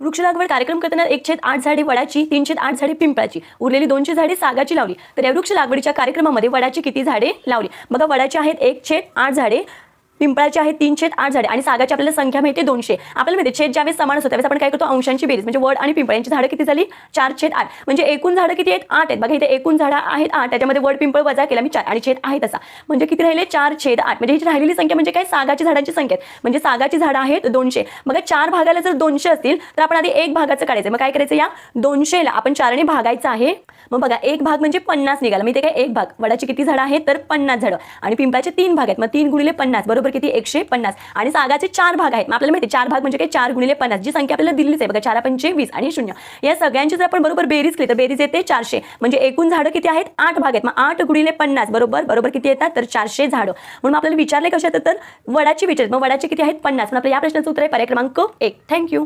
वृक्ष लागवड कार्यक्रम करताना 1/8 झाडे वडाची, 3/8 झाडे पिंपळाची, उरलेली 200 झाडे सागाची लावली. तर या वृक्ष लागवडीच्या कार्यक्रमामध्ये वडाची किती झाडे लावली? बघा, वडाची आहेत 1/8 झाडे, पिंपळाची आहेत 3/8 झाडे आणि सागाची आपल्याला संख्या माहिती आहे 200. आपल्याला माहिती छेद ज्यावेळेस समान असतो त्यावेळेस आपण काय करतो, अंशांची बेरीज. म्हणजे वड आणि पिंपळ यांची झाडं किती झाली? 4/8. म्हणजे एकूण झाडं किती आहेत? 8 आहेत. बघा, इथे एकूण झाडं आहेत 8, त्याच्यामध्ये वड पिंपळ वजा केला मी 4 आणि छेद आहे तसा. म्हणजे किती राहिले? 4/8. म्हणजे ही राहिलेली संख्या म्हणजे काय? सागाची झाडांची संख्या आहे. म्हणजे सागाची झाडं आहेत 200. बघा, 4 भागाला जर 200 असतील तर आपण आधी 1 भागाचं काढायचं. मग काय करायचं? या 200ला आपण 4 ने भागायचं आहे. मग बघा, 1 भाग म्हणजे 50 निघाला. मी ते काय 1 भाग. वडाची किती झाडं आहेत? तर 50 झाडं आणि पिंपळाचे 3 भाग आहेत. मग 3 × 50 बरोबर किती? 150. आणि सागाचे 4 भाग आहेत. मग आपल्याला माहिती 4 भाग म्हणजे काय? 4 × 50. जी संख्या आपल्याला दिलीच आहे बघा, 4 पंचे 20 आणि 0. या सगळ्यांची जर आपण बरोबर बेरीज केली तर बेरीज येते 400. म्हणजे एकूण झाडं किती आहेत? 8 भाग आहेत. मग 8 × 50 बरोबर किती येतात? तर 400 झाडं. म्हणून आपल्याला विचारले कशा तर वडाची विचार. मग वडाची किती आहेत? 50. पण आपल्या या प्रश्नाचं उत्तर आहे पर्याय क्रमांक 1. थँक्यू.